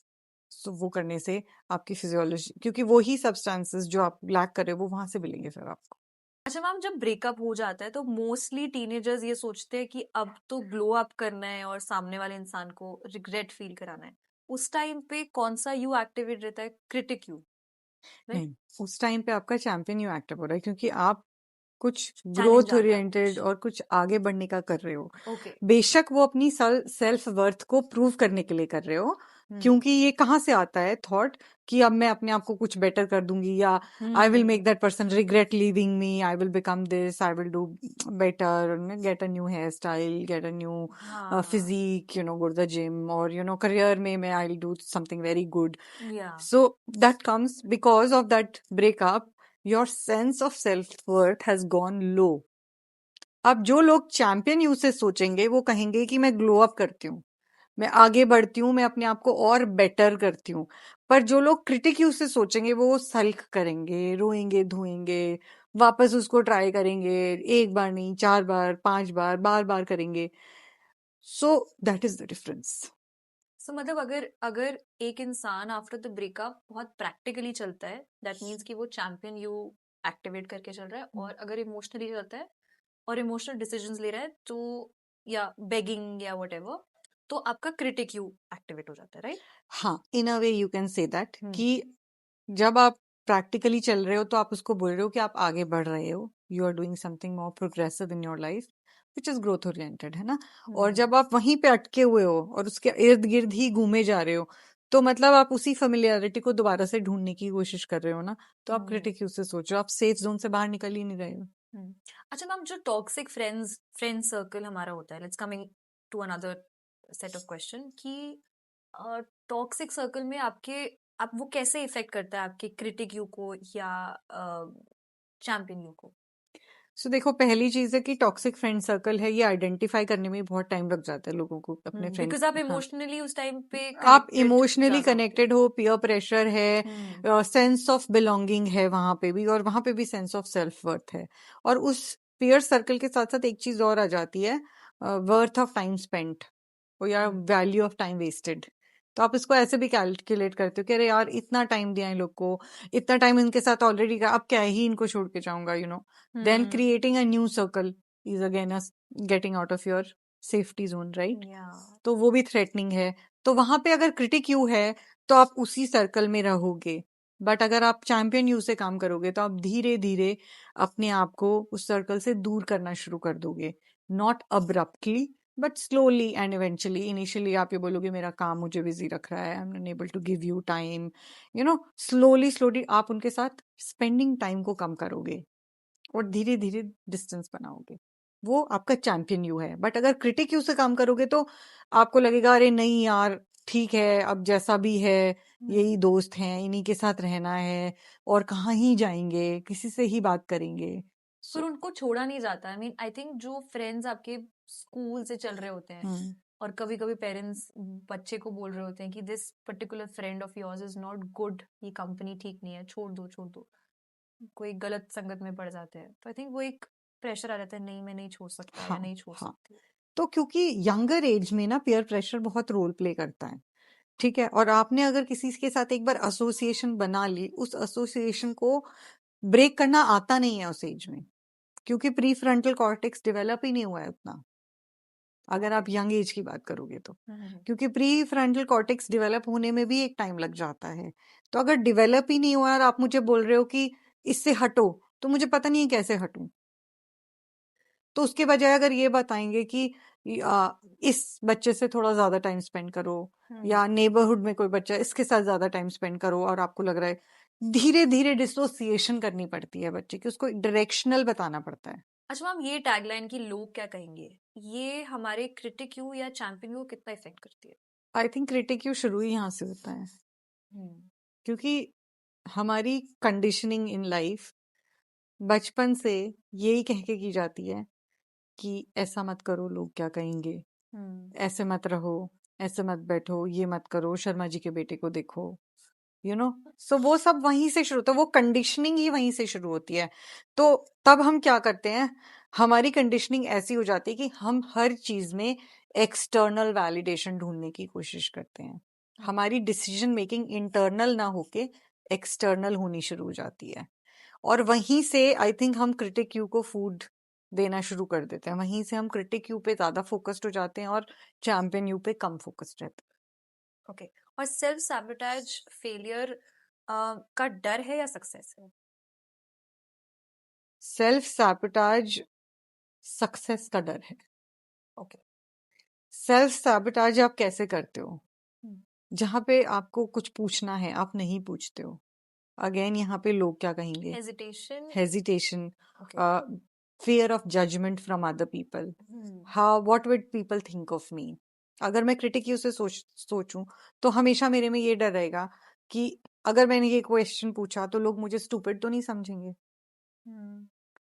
So वो करने से आपकी फिजियोलॉजी, क्योंकि वो ही सब्सटेंसेस जो आप लैक कर रहे हो वो वहां से मिलेंगे फिर आपको। अच्छा मैम, जब ब्रेकअप हो जाता है तो मोस्टली टीनेजर्स ये सोचते हैं कि अब तो ग्लो अप करना है और सामने वाले इंसान को रिग्रेट फील कराना है। उस टाइम पे कौन सा यू एक्टिवेट रहता है? Critic you, right? नहीं, उस टाइम पे आपका चैंपियन यू एक्टिव हो रहा है, क्योंकि आप कुछ चैलेंज ग्रोथ आ रहा है ओरिएंटेड कुछ। और कुछ आगे बढ़ने का कर रहे हो। ओके। बेशक वो अपनी सेल्फ वर्थ को प्रूव करने के लिए कर रहे हो, क्योंकि ये कहाँ से आता है थॉट कि अब मैं अपने आप को कुछ बेटर कर दूंगी, या I will make that person regret leaving me, I will become this, I will do better, get a new hair style, get a new हाँ physique, go to the gym, और करियर में मैं I will do something very good. या So that comes because of that breakup, your sense of self-worth has gone low. अब जो लोग champion you से सोचेंगे वो कहेंगे कि मैं ग्लो अप करती हूँ, मैं आगे बढ़ती हूँ, मैं अपने आप को और बेटर करती हूँ। पर जो लोग क्रिटिक यू से सोचेंगे वो सल्क करेंगे, रोएंगे धोएंगे, वापस उसको ट्राई करेंगे, एक बार नहीं 4 बार 5 बार, बार बार करेंगे। So that is the difference. So मतलब अगर अगर एक इंसान आफ्टर द ब्रेकअप बहुत प्रैक्टिकली चलता है, दैट मीन्स कि वो चैंपियन यू एक्टिवेट करके चल रहा है, और अगर इमोशनली चलता है और इमोशनल डिसीजंस ले रहा है तो, या बेगिंग या व्हाटएवर, तो आपका क्रिटिक यू एक्टिवेट हो जाता है, राइट? हाँ, in a way you can say that कि जब आप प्रैक्टिकली चल रहे हो तो आप उसको बोल रहे हो कि आप आगे बढ़ रहे हो, you are doing something more progressive in your life which is growth oriented, है ना? और जब आप वहीं पे अटके हुए हो और उसके इर्द गिर्द ही घूमे जा रहे हो, तो मतलब आप उसी फेमिलियरिटी को दोबारा से ढूंढने की कोशिश कर रहे हो ना, तो आप क्रिटिक यू से सोचो, आप सेफ जोन से बाहर निकल ही नहीं रहे हो। अच्छा मैम, जो टॉक्सिक फ्रेंड सर्कल हमारा होता है, let's coming to another set of question, कि टॉक्सिक सर्कल में आप वो कैसे इफेक्ट करता है आपके क्रिटिक यू को या चैंपियन यू को? सो देखो, पहली चीज है कि टॉक्सिक फ्रेंड सर्कल है, ये आइडेंटिफाई करने में बहुत टाइम लग जाता है लोगों को अपने बिकॉज फ्रेंड्स। आप हाँ, इमोशनली उस टाइम पे आप कनेक्टेड इमोशनली ज्यादा होते कनेक्टेड हो, पीयर प्रेशर है, हो। सेंस ऑफ बिलोंगिंग है वहां पे भी, और वहां पे भी सेंस ऑफ सेल्फ वर्थ है। और उस पीयर सर्कल के साथ साथ एक चीज और आ जाती है, वर्थ ऑफ टाइम स्पेंट। और या वैल्यू ऑफ टाइम वेस्टेड। तो आप इसको ऐसे भी कैलकुलेट करते हो कि अरे यार इतना टाइम दिया इन लोग को, इतना टाइम इनके साथ ऑलरेडी का, अब क्या ही इनको छोड़ के जाऊंगा, then creating a new circle is again a getting out of your safety zone, right? या तो वो भी थ्रेटनिंग है। तो वहां पे अगर क्रिटिक यू है तो आप उसी सर्कल में रहोगे, बट अगर आप चैंपियन यू से काम करोगे तो आप धीरे धीरे अपने आप को उस सर्कल से दूर करना शुरू कर दोगे, not abruptly but slowly and eventually. Initially आप ये बोलोगे मेरा काम मुझे बिजी रख रहा है, I am unable to give you time, slowly slowly आप उनके साथ स्पेंडिंग टाइम को कम करोगे और धीरे धीरे डिस्टेंस बनाओगे। वो आपका चैंपियन यू है। बट अगर क्रिटिक यू से काम करोगे तो आपको लगेगा अरे नहीं यार ठीक है, अब जैसा भी है यही दोस्त हैं, इन्हीं के साथ रहना है, और कहाँ ही जाएंगे, किसी से ही बात करेंगे। पर उनको छोड़ा नहीं जाता। आई मीन आई थिंक जो फ्रेंड्स आपके स्कूल से चल रहे होते हैं और कभी कभी पेरेंट्स बच्चे को बोल रहे होते हैं कि this particular friend of yours is not good, ये कंपनी ठीक नहीं है, छोड़ दो छोड़ दो, कोई गलत संगत में पड़ जाते हैं, तो आई थिंक वो एक प्रेशर आ जाता है, नहीं मैं नहीं छोड़ सकता या हाँ नहीं छोड़ हाँ। सकती। तो क्योंकि यंगर एज में ना पीयर प्रेशर बहुत रोल प्ले करता है, ठीक है? और आपने अगर किसी के साथ एक बार एसोसिएशन बना ली, उस एसोसिएशन को ब्रेक करना आता नहीं है उस एज में, क्योंकि प्री फ्रंटल कॉर्टेक्स डेवलप ही नहीं हुआ है उतना, अगर आप यंग एज की बात करोगे तो। क्योंकि प्री फ्रंटल कॉर्टेक्स डेवलप होने में भी एक टाइम लग जाता है। तो अगर डेवलप ही नहीं हुआ और आप मुझे बोल रहे हो कि इससे हटो, तो मुझे पता नहीं है कैसे हटूं। तो उसके बजाय अगर ये बताएंगे कि इस बच्चे से थोड़ा ज्यादा टाइम स्पेंड करो, या नेबरहुड में कोई बच्चा इसके साथ ज्यादा टाइम स्पेंड करो, और आपको लग रहा है, धीरे धीरे डिसोसिएशन करनी पड़ती है बच्चे की, उसको डायरेक्शनल बताना पड़ता है। अच्छा मैम, ये टैगलाइन की लोग क्या कहेंगे, ये हमारे क्रिटिक यू या चैंपियन यू कितना इफेक्ट करती है? आई थिंक क्रिटिक यू शुरू ही यहाँ से होता है, क्योंकि हमारी कंडीशनिंग इन लाइफ बचपन से यही कह के की जाती है कि ऐसा मत करो लोग क्या कहेंगे, ऐसे मत रहो, ऐसे मत बैठो, ये मत करो, शर्मा जी के बेटे को देखो, सो वो सब वहीं से शुरू होता है, वो कंडीशनिंग ही वहीं से शुरू होती है। तो तब हम क्या करते हैं, हमारी कंडीशनिंग ऐसी हो जाती है कि हम हर चीज में एक्सटर्नल वैलिडेशन ढूंढने की कोशिश करते हैं। हमारी डिसीजन मेकिंग इंटरनल ना होके एक्सटर्नल होनी शुरू हो जाती है, और वहीं से आई थिंक हम क्रिटिक यू को फूड देना शुरू कर देते हैं। वहीं से हम क्रिटिक यू पे ज्यादा फोकस्ड हो जाते हैं और चैंपियन यू पे कम फोकस्ड रहते हैं। ओके, और सेल्फ सैबोटेज फेलियर का डर है या सक्सेस है? सेल्फ सैबोटाज सक्सेस का डर है। ओके। सेल्फ सैबोटाज आप कैसे करते हो? जहां पे आपको कुछ पूछना है आप नहीं पूछते हो, अगेन यहाँ पे लोग क्या कहेंगे, hesitation. Hesitation, okay. fear of judgment from other people, what would people think of me। अगर मैं क्रिटिक यू से सोचूं तो हमेशा मेरे में ये डर रहेगा कि अगर मैंने ये क्वेश्चन पूछा तो लोग मुझे स्टूपिड तो नहीं समझेंगे,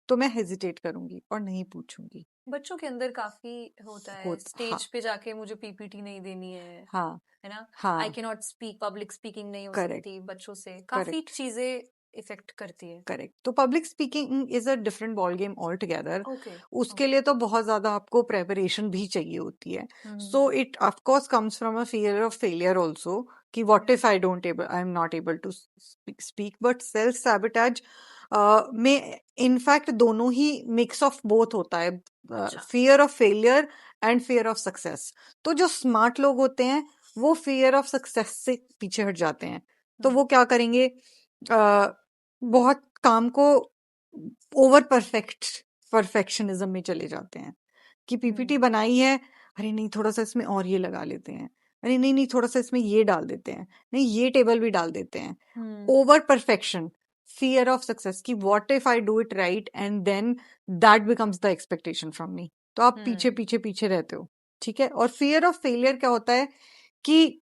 तो मैं हेजिटेट करूंगी और नहीं पूछूंगी। बच्चों के अंदर काफी होता है, स्टेज हाँ पे जाके मुझे पीपीटी नहीं देनी है हाँ है ना? हाँ, I can not speak, public speaking नहीं हो करेक्ट सकती, बच्चों से काफी करेक्ट चीजें इफेक्ट करती है। करेक्ट। तो public speaking is a different ball game all together. Okay. उसके लिए तो बहुत ज्यादा आपको प्रेपरेशन भी चाहिए होती है। So it of course comes from a fear of failure also, कि what if I am not able to speak. But self sabotage में इनफैक्ट दोनों ही मिक्स ऑफ बोथ होता है, fear of failure and fear of success. तो जो smart लोग होते हैं वो फियर ऑफ सक्सेस से पीछे हट जाते हैं। तो वो क्या करेंगे, बहुत काम को ओवर परफेक्शनिज्म में चले जाते हैं कि पीपीटी बनाई है, अरे नहीं थोड़ा सा इसमें और ये लगा लेते हैं, अरे नहीं नहीं थोड़ा सा इसमें ये डाल देते हैं, नहीं ये टेबल भी डाल देते हैं। Over perfection, fear of success कि what if I do it right and then that becomes the expectation from me. तो आप पीछे पीछे पीछे रहते हो, ठीक है। और फियर ऑफ फेलियर क्या होता है कि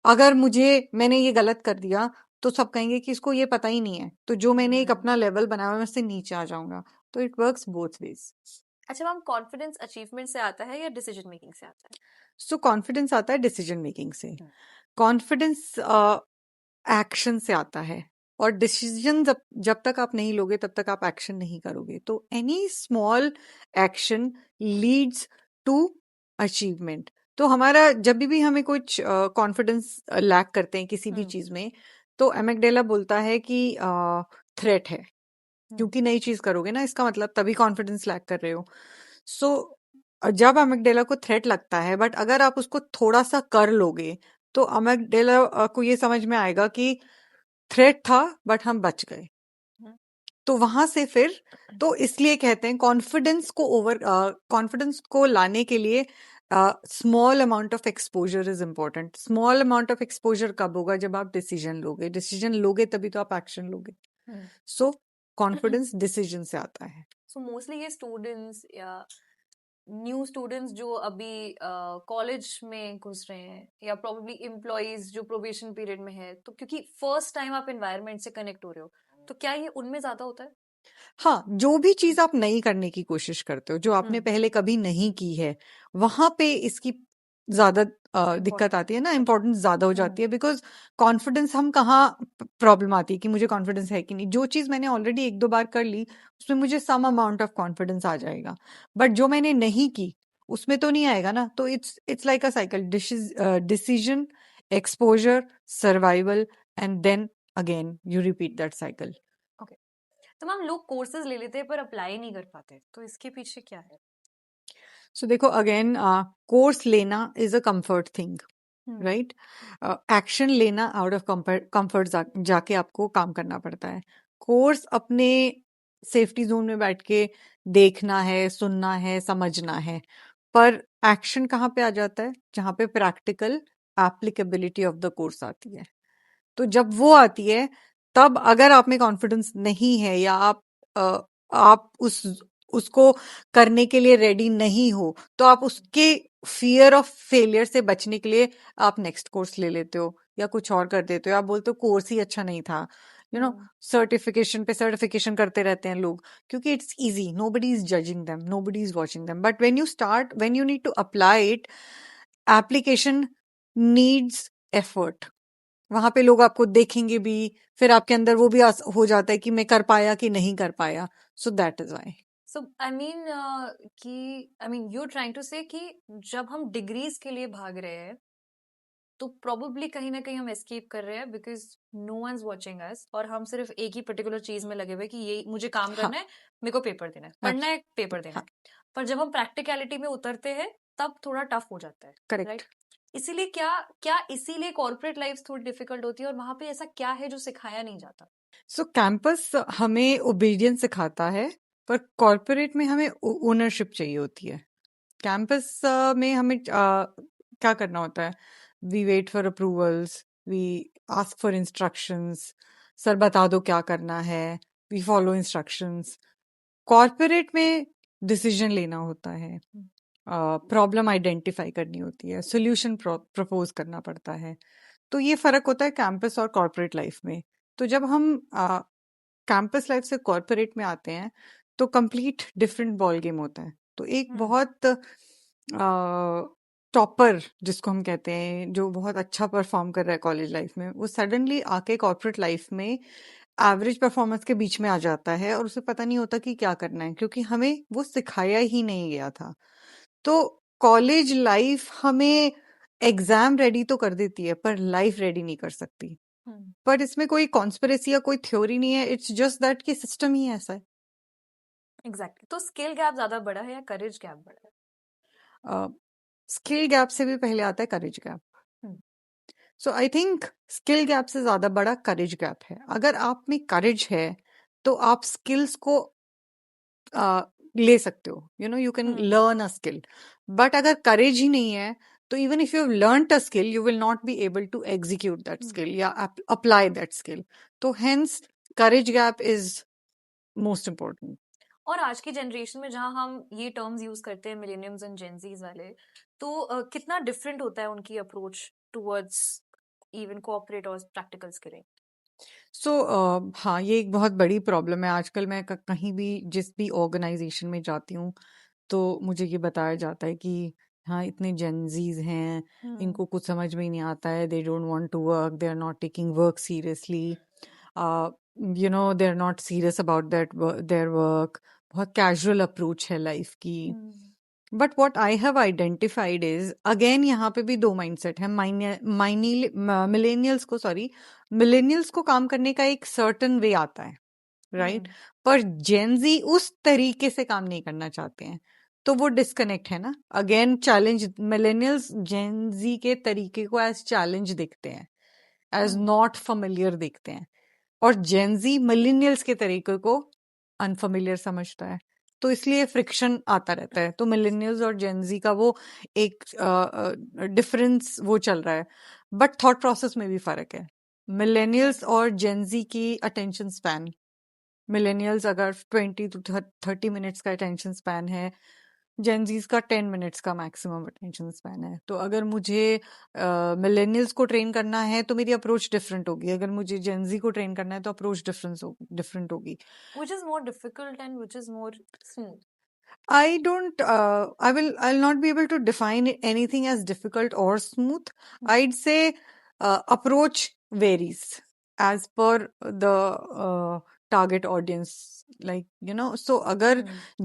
अगर मैंने ये गलत कर दिया तो सब कहेंगे कि इसको ये पता ही नहीं है, तो जो मैंने एक अपना लेवल बनाया मैं उससे नीचे आ जाऊंगा। तो इट वर्क्स बोथ वेज। अच्छा मैम, कॉन्फिडेंस अचीवमेंट से आता है या डिसीजन मेकिंग से आता है? सो कॉन्फिडेंस आता है डिसीजन मेकिंग से, कॉन्फिडेंस एक्शन से आता है, और डिसीजन जब जब तक आप नहीं लोगे तब तक आप एक्शन नहीं करोगे। तो any small action leads to achievement. तो हमारा जब भी हमें कुछ कॉन्फिडेंस लैक करते हैं किसी भी हम्म चीज में, तो एमेगडेला बोलता है कि थ्रेट है, हम्म क्योंकि नई चीज करोगे ना, इसका मतलब तभी कॉन्फिडेंस लैक कर रहे हो। सो जब अमेगडेला को थ्रेट लगता है, बट अगर आप उसको थोड़ा सा कर लोगे, तो अमेगडेला को ये समझ में आएगा कि थ्रेट था बट हम बच गए। हम्म तो वहां से फिर, तो इसलिए कहते हैं कॉन्फिडेंस को लाने के लिए small amount of exposure is important. Small amount of exposure कब होगा? जब आप डिसीजन लोगे तभी तो आप एक्शन लोगे। हम्म सो कॉन्फिडेंस डिसीजन से आता है। सो मोस्टली ये स्टूडेंट्स या न्यू स्टूडेंट्स जो अभी कॉलेज में घुस रहे हैं, या प्रोबेबली एम्प्लॉयज जो प्रोबेशन पीरियड में है, तो क्योंकि फर्स्ट टाइम आप एनवायरनमेंट से कनेक्ट हो रहे हो, तो क्या ये उनमें ज्यादा होता है? हाँ, जो भी चीज आप नई करने की कोशिश करते हो, जो आपने हम्म पहले कभी नहीं की है, वहां पे इसकी ज्यादा दिक्कत इम्पोर्टेंट आती है ना, इम्पोर्टेंस ज्यादा हो हम्म जाती है। बिकॉज कॉन्फिडेंस, हम कहाँ प्रॉब्लम आती है कि मुझे कॉन्फिडेंस है कि नहीं? जो चीज मैंने ऑलरेडी एक दो बार कर ली, उसमें मुझे सम अमाउंट ऑफ कॉन्फिडेंस आ जाएगा, बट जो मैंने नहीं की उसमें तो नहीं आएगा ना। तो it's like a cycle, decision, exposure, survival, and then again you repeat that cycle. Okay. तो मैम लोग कोर्सेज ले लेते हैं पर अप्लाई नहीं कर पाते, तो इसके पीछे क्या है? सो देखो, अगेन कोर्स लेना is a comfort thing, hmm right? Action लेना आउट ऑफ कंफर्ट जाके आपको काम करना पड़ता है। कोर्स अपने सेफ्टी जोन में बैठ के देखना है, सुनना है, समझना है। पर एक्शन कहाँ पे आ जाता है? जहाँ पे practical applicability of the course आती है। तो जब वो आती है, तब अगर आप में कॉन्फिडेंस नहीं है, या आप उसको करने के लिए रेडी नहीं हो, तो आप उसके फियर ऑफ फेलियर से बचने के लिए आप नेक्स्ट कोर्स ले लेते हो या कुछ और कर देते हो। आप बोलते हो कोर्स ही अच्छा नहीं था, यू नो। हम्म सर्टिफिकेशन पे सर्टिफिकेशन करते रहते हैं लोग, क्योंकि it's easy, nobody is judging them, nobody is watching them. But when you need to apply it, application needs effort. वहां पे लोग आपको देखेंगे भी, फिर आपके अंदर वो भी हो जाता है कि मैं कर पाया कि नहीं कर पाया। So that is why. So I mean कि I mean you trying to say कि जब हम डिग्रीज के लिए भाग रहे हैं, तो प्रोबेबली कहीं ना कहीं हम एस्केप कर रहे हैं because no one is watching us, और हम सिर्फ एक ही पर्टिकुलर चीज में लगे हुए कि ये मुझे काम हाँ, करना है, मेरे को पेपर देना है, पढ़ना है, पेपर देना हाँ, है। पर जब हम प्रैक्टिकलिटी में उतरते हैं, तब थोड़ा टफ हो जाता है, करेक्ट। राइट? इसीलिए क्या क्या इसीलिए कॉर्पोरेट लाइफ थोड़ी डिफिकल्ट होती है, और वहां पे ऐसा क्या है जो सिखाया नहीं जाता? सो कैंपस हमें ओबीडियंस सिखाता है, पर कॉर्पोरेट में हमें ओनरशिप चाहिए होती है। कैंपस में हमें क्या करना होता है? We wait for approvals, we ask for instructions, sir बता दो क्या करना है, वी फॉलो इंस्ट्रक्शंस। कॉर्पोरेट में डिसीजन लेना होता है, प्रॉब्लम आइडेंटिफाई करनी होती है, सोल्यूशन प्रपोज करना पड़ता है। तो ये फर्क होता है कैंपस और कॉर्पोरेट लाइफ में। तो जब हम कैंपस लाइफ से कॉर्पोरेट में आते हैं, तो कंप्लीट डिफरेंट बॉल गेम होता है। तो एक बहुत टॉपर जिसको हम कहते हैं, जो बहुत अच्छा परफॉर्म कर रहा है कॉलेज लाइफ में, वो सडनली आके कॉर्पोरेट लाइफ में एवरेज परफॉर्मेंस के बीच में आ जाता है, और उसे पता नहीं होता कि क्या करना है, क्योंकि हमें वो सिखाया ही नहीं गया था। तो कॉलेज लाइफ हमें एग्जाम रेडी तो कर देती है, पर लाइफ रेडी नहीं कर सकती। पर इसमें कोई कॉन्स्पिरेसी या कोई थ्योरी नहीं है, इट्स जस्ट दैट कि सिस्टम ही ऐसा है। एग्जैक्टली। तो स्किल गैप ज्यादा बड़ा है या करेज गैप बड़ा स्किल गैप से भी पहले आता है करेज गैप। है? सो आई थिंक स्किल गैप से ज्यादा बड़ा करेज गैप है। अगर आप में करेज है, तो आप स्किल्स को ले सकते हो, you can learn a skill. But अगर करेज ही नहीं है, तो even if you have learned a skill, you will not be able to execute that skill या अप्लाई दैट स्किल। तो hence courage gap is most important. और आज की जनरेशन में जहां हम ये टर्म्स यूज करते हैं, मिलेनियम्स एंड जेनजीज वाले, तो कितना डिफरेंट होता है उनकी अप्रोच टुवर्ड्स इवन कोऑपरेट और प्रैक्टिकल स्किलिंग? सो हाँ, ये एक बहुत बड़ी प्रॉब्लम है आजकल। मैं कहीं भी, जिस भी ऑर्गेनाइजेशन में जाती हूँ, तो मुझे ये बताया जाता है कि हाँ, इतने जेनजीज हैं, इनको कुछ समझ में ही नहीं आता है, they don't want to work, they are not taking work seriously, they are not serious about that their work. बहुत कैजुअल अप्रोच है लाइफ की। But what I have identified is again यहाँ पे भी दो माइंडसेट है मिलेनियल्स को काम करने का एक सर्टन वे आता है राइट पर जेनजी उस तरीके से काम नहीं करना चाहते हैं तो वो डिस्कनेक्ट है ना अगेन चैलेंज मिलेनियल्स जेनजी के तरीके को एज चैलेंज देखते हैं एज नॉट फेमिलियर देखते हैं और जेनजी मिलेनियल्स के तरीके को अनफेमिलियर समझता है तो इसलिए फ्रिक्शन आता रहता है तो मिलेनियल्स और जेनजी का वो एक डिफरेंस वो चल रहा है बट थॉट प्रोसेस में भी फर्क है मिलेनियल्स और जेनजी की अटेंशन स्पैन मिलेनियल्स अगर 20 to 30 मिनट्स का अटेंशन स्पैन है जेनजीज का 10 मिनट्स का मैक्सिमम अटेंशन स्पैन है तो अगर मुझे मिलेनियल्स को ट्रेन करना है तो मेरी अप्रोच डिफरेंट होगी अगर मुझे जेनजी को ट्रेन करना है तो अप्रोच डिफरेंट होगी Which is more difficult and which is more smooth? I don't, I'll not be able to define anything as difficult or smooth. I'd say approach varies as per the target audience. Like, so अगर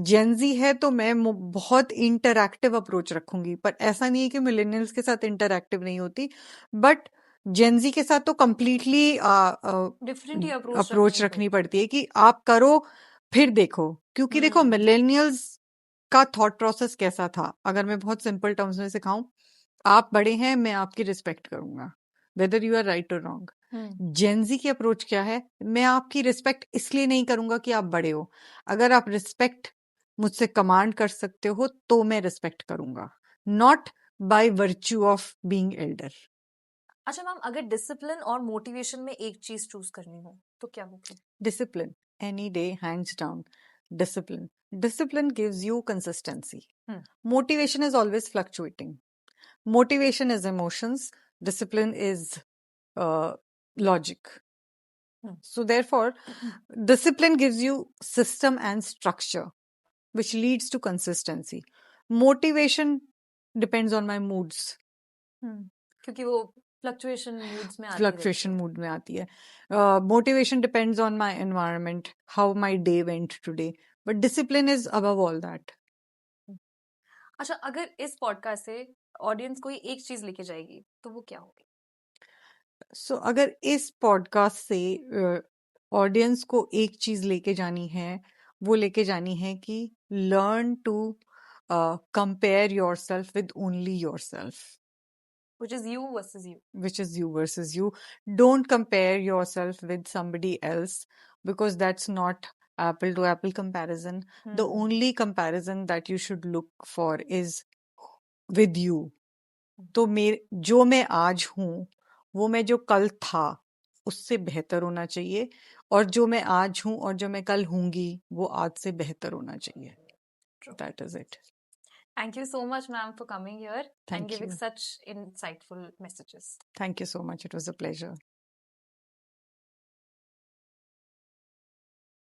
Gen Z है तो मैं बहुत interactive approach रखूंगी पर ऐसा नहीं है कि मिलेनियल्स के साथ इंटरैक्टिव नहीं होती बट Gen Z के साथ तो कंप्लीटली डिफरेंट ही अप्रोच रखनी पड़ती है कि आप करो फिर देखो क्योंकि देखो मिलेनियल्स का थॉट प्रोसेस कैसा था अगर मैं बहुत सिंपल टर्म्स में सिखाऊं आप बड़े हैं मैं आपकी रिस्पेक्ट करूंगा वेदर यू आर राइट और रॉन्ग जेनजी की अप्रोच क्या है मैं आपकी रिस्पेक्ट इसलिए नहीं करूंगा कि आप बड़े हो अगर आप रिस्पेक्ट मुझसे कमांड कर सकते हो तो मैं रिस्पेक्ट करूंगा not by virtue of being Elder अच्छा मैम अगर डिसिप्लिन और मोटिवेशन में एक चीज चूज करनी हो तो क्या होगी discipline any day hands down discipline gives you consistency motivation is always fluctuating motivation is emotions discipline is logic so therefore discipline gives you system and structure which leads to consistency motivation depends on my moods क्योंकि वो fluctuation moods में आती fluctuation mood में आती है motivation depends on my environment how my day went today but discipline is above all that अच्छा अगर इस पॉडकास्ट से ऑडियंस कोई एक चीज लेके जाएगी तो वो क्या होगी सो अगर इस पॉडकास्ट से ऑडियंस को एक चीज लेके जानी है वो लेके जानी है कि learn to compare yourself with only yourself which is you versus you which is you versus you don't compare yourself with somebody else because that's not apple to apple comparison the only comparison that you should look for is with you तो जो मैं आज हूं वो मैं जो कल था उससे बेहतर होना चाहिए और जो मैं आज हूं और जो मैं कल होंगी वो आज से बेहतर होना चाहिए that is it Thank you so much, ma'am, for coming here Thank and giving you. such insightful messages. Thank you so much. It was a pleasure.